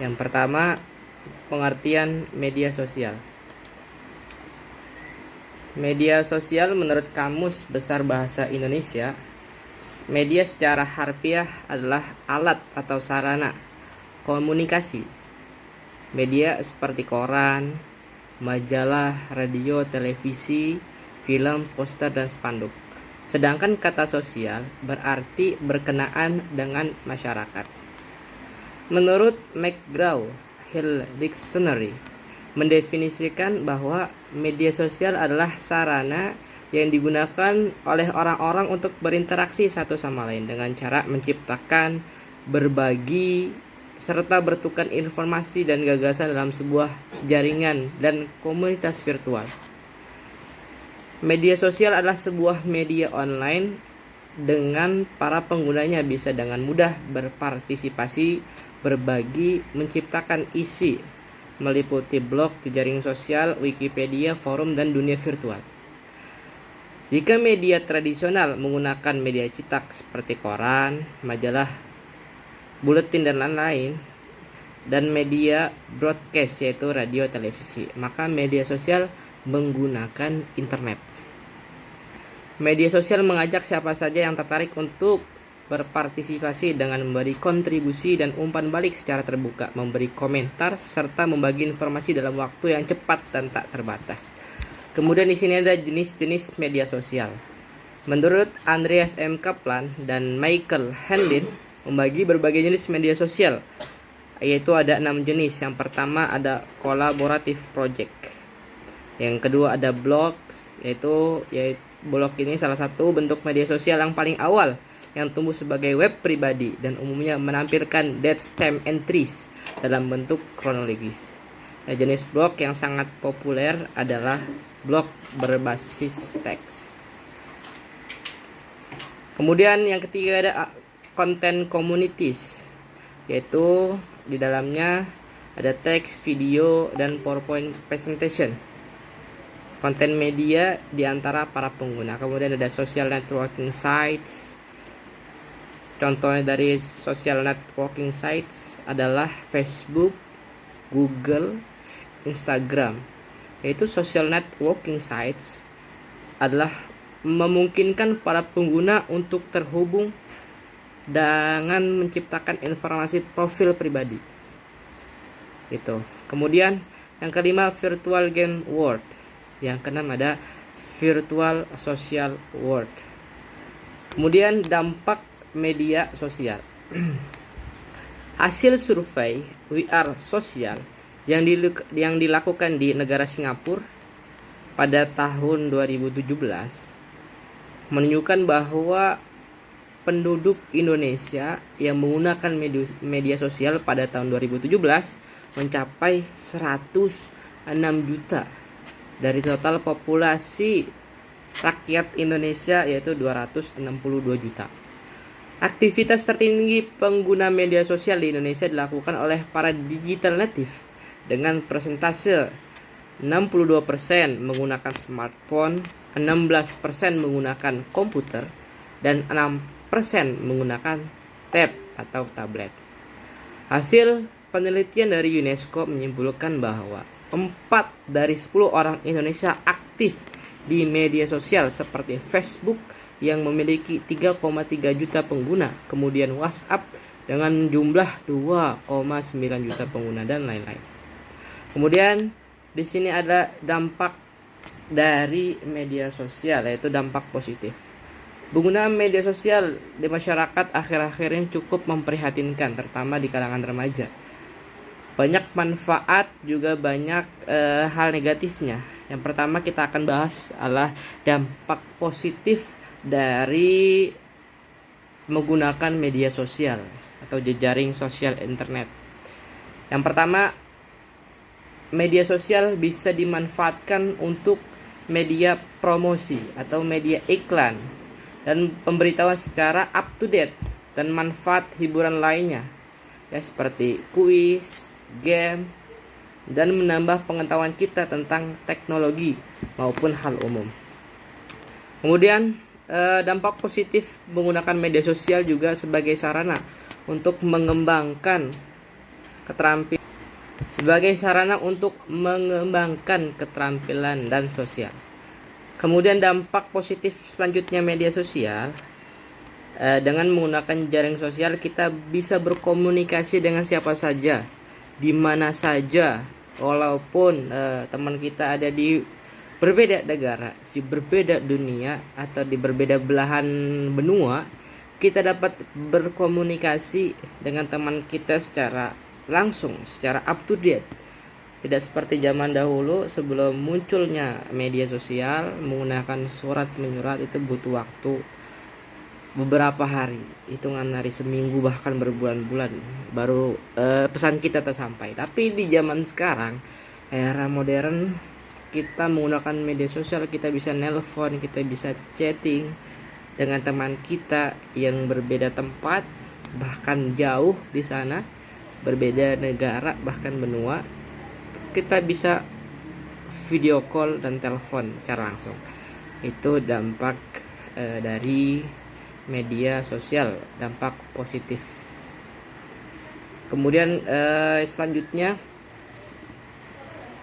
Yang pertama, pengertian media sosial. Media sosial menurut Kamus Besar Bahasa Indonesia, media secara harfiah adalah alat atau sarana komunikasi. Media seperti koran, majalah, radio, televisi, film, poster, dan spanduk. Sedangkan kata sosial berarti berkenaan dengan masyarakat. Menurut McGraw-Hill Dictionary, mendefinisikan bahwa media sosial adalah sarana yang digunakan oleh orang-orang untuk berinteraksi satu sama lain dengan cara menciptakan, berbagi, serta bertukar informasi dan gagasan dalam sebuah jaringan dan komunitas virtual. Media sosial adalah sebuah media online dengan para penggunanya bisa dengan mudah berpartisipasi, berbagi, menciptakan isi, meliputi blog, jejaring sosial, Wikipedia, forum, dan dunia virtual. Jika media tradisional menggunakan media cetak seperti koran, majalah, buletin, dan lain-lain, dan media broadcast yaitu radio, televisi, maka media sosial menggunakan internet. Media sosial mengajak siapa saja yang tertarik untuk berpartisipasi dengan memberi kontribusi dan umpan balik secara terbuka, memberi komentar, serta membagi informasi dalam waktu yang cepat dan tak terbatas. Kemudian di sini ada jenis-jenis media sosial. Menurut Andreas M. Kaplan dan Michael Handlin, membagi berbagai jenis media sosial, yaitu ada 6 jenis. Yang pertama ada collaborative project. Yang kedua ada blogs, yaitu blog ini salah satu bentuk media sosial yang paling awal yang tumbuh sebagai web pribadi dan umumnya menampilkan datemestamp entries dalam bentuk kronologis. Nah, jenis blog yang sangat populer adalah blog berbasis teks. Kemudian yang ketiga ada content communities, yaitu di dalamnya ada teks, video, dan PowerPoint presentation. Konten media di antara para pengguna. Kemudian ada social networking sites. Contohnya dari social networking sites adalah Facebook, Google, Instagram. Yaitu social networking sites adalah memungkinkan para pengguna untuk terhubung dengan menciptakan informasi profil pribadi. Itu. Kemudian yang kelima virtual game world. Yang keenam ada virtual social world. Kemudian dampak media sosial. Hasil survei We Are Social yang dilakukan di negara Singapura pada tahun 2017 menunjukkan bahwa penduduk Indonesia yang menggunakan media sosial pada tahun 2017 mencapai 106 juta dari total populasi rakyat Indonesia, yaitu 262 juta. Aktivitas tertinggi pengguna media sosial di Indonesia dilakukan oleh para digital native dengan persentase 62% menggunakan smartphone, 16% menggunakan komputer, dan 6% menggunakan tab atau tablet. Hasil penelitian dari UNESCO menyimpulkan bahwa 4 dari 10 orang Indonesia aktif di media sosial seperti Facebook yang memiliki 3,3 juta pengguna, kemudian WhatsApp dengan jumlah 2,9 juta pengguna, dan lain-lain. Kemudian di sini ada dampak dari media sosial, yaitu dampak positif. Penggunaan media sosial di masyarakat akhir-akhir ini cukup memprihatinkan, terutama di kalangan remaja. Banyak manfaat juga banyak hal negatifnya. Yang pertama kita akan bahas adalah dampak positif dari menggunakan media sosial atau jejaring sosial internet. Yang pertama, media sosial bisa dimanfaatkan untuk media promosi atau media iklan dan pemberitahuan secara up to date dan manfaat hiburan lainnya, ya, seperti kuis, game, dan menambah pengetahuan kita tentang teknologi maupun hal umum. Kemudian dampak positif menggunakan media sosial juga sebagai sarana untuk mengembangkan keterampilan sebagai sarana untuk mengembangkan keterampilan dan sosial. Kemudian dampak positif selanjutnya media sosial, dengan menggunakan jaring sosial kita bisa berkomunikasi dengan siapa saja, di mana saja, walaupun teman kita ada di berbeda negara, di berbeda dunia, atau di berbeda belahan benua, kita dapat berkomunikasi dengan teman kita secara langsung, secara up to date. Tidak seperti zaman dahulu sebelum munculnya media sosial, menggunakan surat menyurat itu butuh waktu beberapa hari, hitungan hari, seminggu, bahkan berbulan-bulan baru pesan kita tersampai. Tapi di zaman sekarang, era modern, kita menggunakan media sosial, kita bisa nelpon, kita bisa chatting dengan teman kita yang berbeda tempat, bahkan jauh di sana, berbeda negara, bahkan benua. Kita bisa video call dan telepon secara langsung. Itu dampak dari media sosial, dampak positif. Kemudian selanjutnya,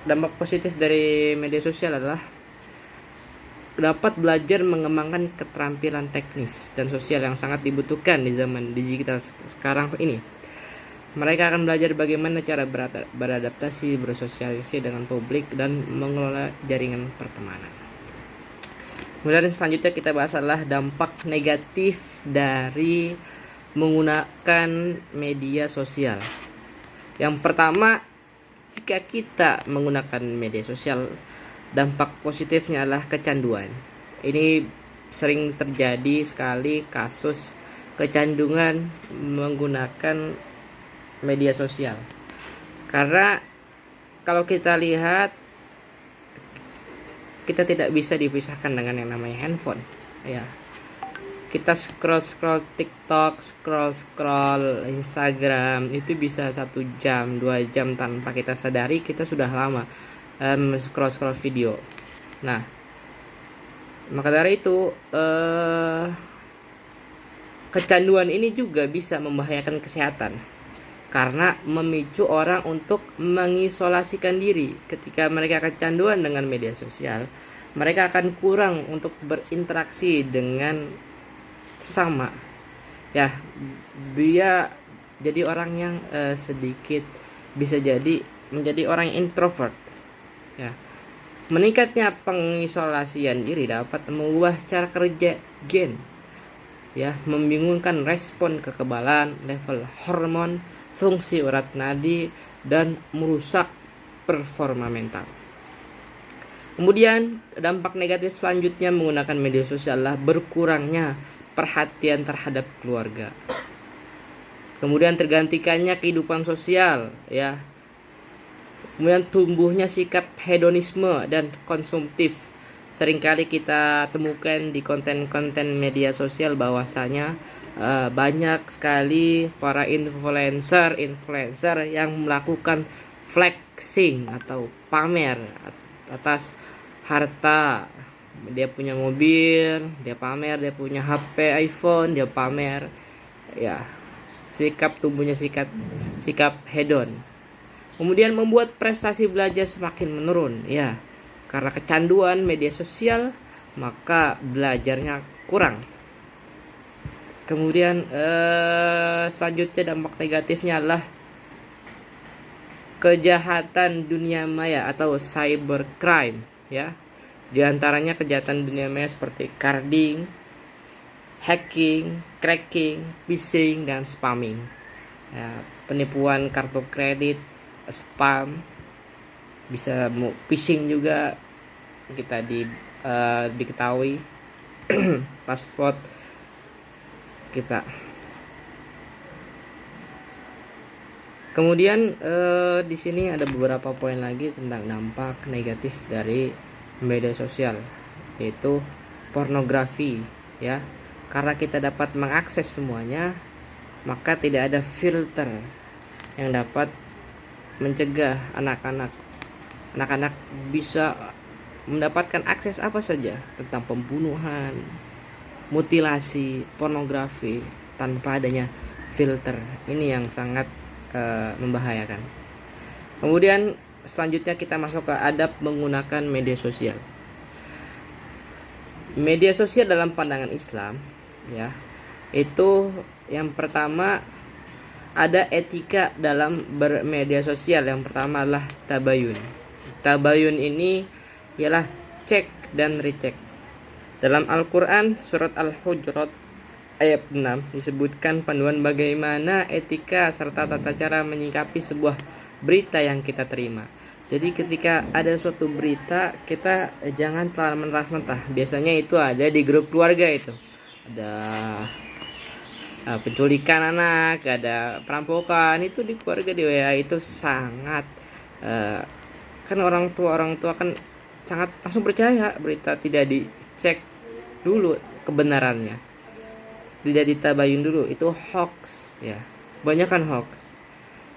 dampak positif dari media sosial adalah dapat belajar mengembangkan keterampilan teknis dan sosial yang sangat dibutuhkan di zaman digital sekarang ini. Mereka akan belajar bagaimana cara beradaptasi, bersosialisasi dengan publik, dan mengelola jaringan pertemanan. Kemudian selanjutnya kita bahas adalah dampak negatif dari menggunakan media sosial. Yang pertama, jika kita menggunakan media sosial, dampak positifnya adalah kecanduan. Ini sering terjadi sekali kasus kecanduan menggunakan media sosial. Karena kalau kita lihat, kita tidak bisa dipisahkan dengan yang namanya handphone, ya. Kita scroll TikTok, scroll Instagram, itu bisa 1 jam, 2 jam tanpa kita sadari kita sudah lama scroll video. Nah, maka dari itu kecanduan ini juga bisa membahayakan kesehatan, karena memicu orang untuk mengisolasikan diri. Ketika mereka kecanduan dengan media sosial, mereka akan kurang untuk berinteraksi dengan sesama. Ya, dia jadi orang yang sedikit bisa jadi menjadi orang yang introvert. Ya, meningkatnya pengisolasian diri dapat mengubah cara kerja gen. Ya, membingungkan respon kekebalan, level hormon, fungsi urat nadi, dan merusak performa mental. Kemudian dampak negatif selanjutnya menggunakan media sosial adalah berkurangnya perhatian terhadap keluarga. Kemudian tergantikannya kehidupan sosial, ya. Kemudian tumbuhnya sikap hedonisme dan konsumtif. Seringkali kita temukan di konten-konten media sosial bahwasanya banyak sekali para influencer yang melakukan flexing atau pamer atas harta. Dia punya mobil, dia pamer, dia punya HP iPhone, dia pamer. Ya, tumbuhnya sikap hedon. Kemudian membuat prestasi belajar semakin menurun, ya. Karena kecanduan media sosial, maka belajarnya kurang. Kemudian selanjutnya dampak negatifnya adalah kejahatan dunia maya atau cybercrime, ya. Di antaranya kejahatan dunia maya seperti carding, hacking, cracking, phishing, dan spamming. Ya, penipuan kartu kredit, spam, bisa phishing juga kita diketahui password kita. Kemudian di sini ada beberapa poin lagi tentang dampak negatif dari media sosial, yaitu pornografi, ya. Karena kita dapat mengakses semuanya, maka tidak ada filter yang dapat mencegah anak-anak bisa mendapatkan akses apa saja tentang pembunuhan, mutilasi, pornografi tanpa adanya filter. Ini yang sangat membahayakan. Kemudian selanjutnya kita masuk ke adab menggunakan media sosial. Media sosial dalam pandangan Islam, ya, itu yang pertama ada etika dalam bermedia sosial. Yang pertama adalah tabayun. Tabayun ini ialah cek dan recheck. Dalam Al-Quran surat Al-Hujurat ayat 6 disebutkan panduan bagaimana etika serta tata cara menyikapi sebuah berita yang kita terima. Jadi ketika ada suatu berita, kita jangan telan mentah-mentah. Biasanya itu ada di grup keluarga itu. Ada penculikan anak, ada perampokan, itu di keluarga di WA itu sangat kan orang tua kan sangat langsung percaya berita, tidak dicek dulu kebenarannya, tidak ditabayun dulu, itu hoax ya, banyak kan hoax.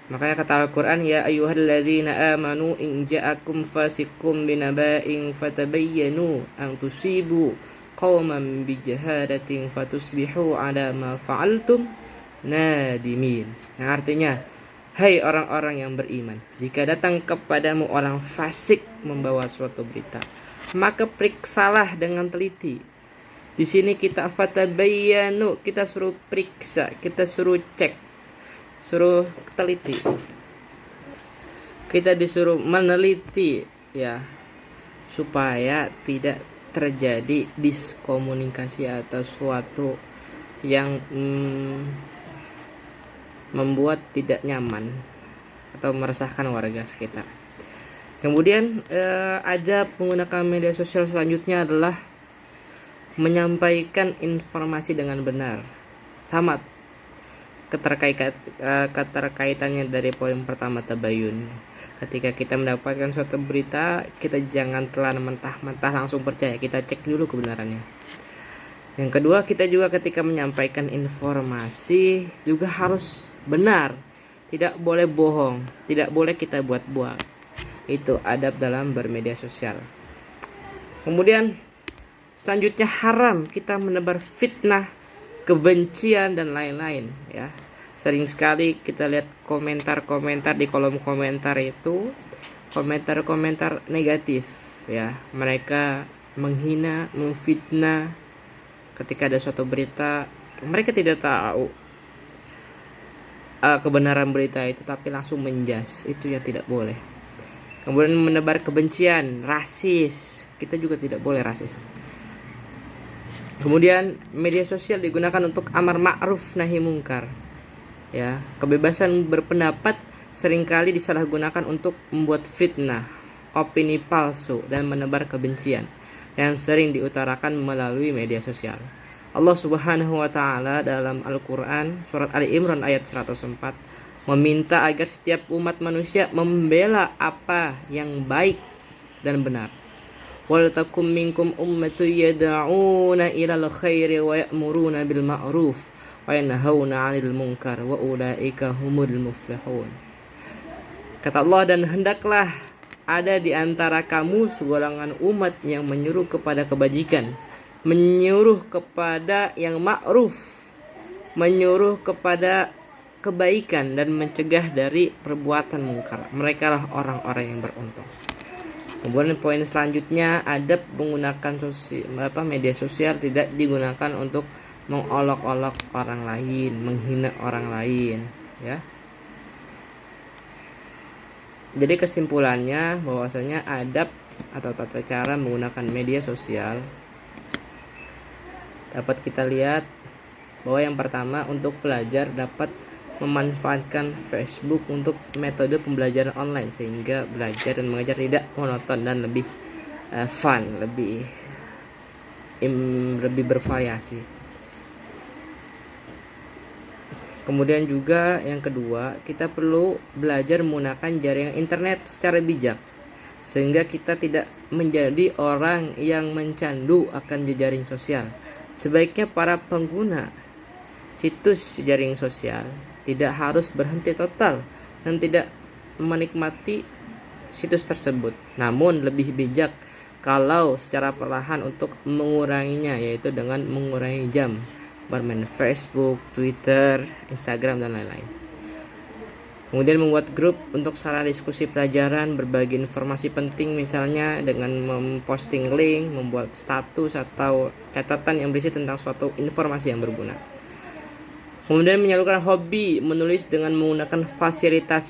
Makanya kata Al-Quran, ya ayyuhalladzina amanu in ja'akum fasikum binaba'in fatabayyanu an tusibu qauman bijahadatin fatusbihu ala ma fa'altum nadimin. Yang artinya, hai orang-orang yang beriman, jika datang kepadamu orang fasik membawa suatu berita, maka periksalah dengan teliti. Di sini kita fatabayyanu, kita suruh periksa, kita suruh cek, suruh teliti, kita disuruh meneliti ya, supaya tidak terjadi diskomunikasi atau suatu yang membuat tidak nyaman atau meresahkan warga sekitar. Kemudian ada penggunaan media sosial selanjutnya adalah menyampaikan informasi dengan benar. Sama keterkaitannya dari poin pertama tabayun. Ketika kita mendapatkan suatu berita, kita jangan telan mentah-mentah langsung percaya, kita cek dulu kebenarannya. Yang kedua, kita juga ketika menyampaikan informasi juga harus benar, tidak boleh bohong, tidak boleh kita buat-buat. Itu adab dalam bermedia sosial. Kemudian selanjutnya haram kita menebar fitnah, kebencian dan lain-lain ya. Sering sekali kita lihat komentar-komentar di kolom komentar itu, komentar-komentar negatif ya. Mereka menghina, memfitnah ketika ada suatu berita, mereka tidak tahu kebenaran berita itu, tapi langsung menjas. Itu ya tidak boleh. Kemudian menebar kebencian, rasis, kita juga tidak boleh rasis. Kemudian media sosial digunakan untuk amar ma'ruf nahi mungkar ya. Kebebasan berpendapat seringkali disalahgunakan untuk membuat fitnah, opini palsu dan menebar kebencian yang sering diutarakan melalui media sosial. Allah Subhanahu wa taala dalam Al-Qur'an surat Ali Imran ayat 104 meminta agar setiap umat manusia membela apa yang baik dan benar. Wal takum minkum ummatun yad'una ilal khairi wa ya'muruna bil ma'ruf wa yanhauna 'anil munkar wa ulaika humul muflihun. Kata Allah, dan hendaklah ada di antara kamu segolongan umat yang menyuruh kepada kebajikan, menyuruh kepada yang ma'ruf, menyuruh kepada kebaikan dan mencegah dari perbuatan mungkar. Merekalah orang-orang yang beruntung. Kemudian poin selanjutnya, adab menggunakan media sosial tidak digunakan untuk mengolok-olok orang lain, menghina orang lain ya. Jadi kesimpulannya bahwasanya adab atau tata cara menggunakan media sosial dapat kita lihat bahwa yang pertama, untuk pelajar dapat memanfaatkan Facebook untuk metode pembelajaran online sehingga belajar dan mengajar tidak monoton dan lebih fun, lebih bervariasi. Kemudian juga yang kedua, kita perlu belajar menggunakan jaringan internet secara bijak sehingga kita tidak menjadi orang yang mencandu akan jejaring sosial. Sebaiknya para pengguna situs jaring sosial tidak harus berhenti total dan tidak menikmati situs tersebut, namun lebih bijak kalau secara perlahan untuk menguranginya, yaitu dengan mengurangi jam bermain Facebook, Twitter, Instagram dan lain-lain. Kemudian membuat grup untuk sarana diskusi pelajaran, berbagi informasi penting misalnya dengan memposting link, membuat status atau catatan yang berisi tentang suatu informasi yang berguna. Kemudian menyalurkan hobi menulis dengan menggunakan fasilitas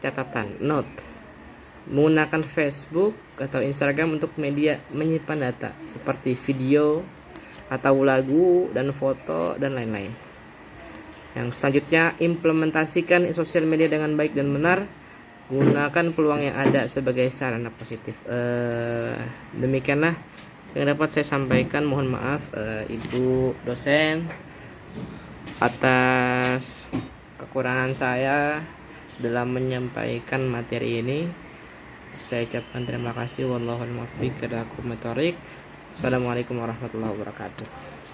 catatan, note. Menggunakan Facebook atau Instagram untuk media menyimpan data seperti video atau lagu dan foto dan lain-lain. Yang selanjutnya, implementasikan sosial media dengan baik dan benar. Gunakan peluang yang ada sebagai sarana positif. Demikianlah yang dapat saya sampaikan. Mohon maaf Ibu dosen atas kekurangan saya dalam menyampaikan materi ini. Saya ucapkan terima kasih. Wallahul muwaffiq. Assalamualaikum warahmatullahi wabarakatuh.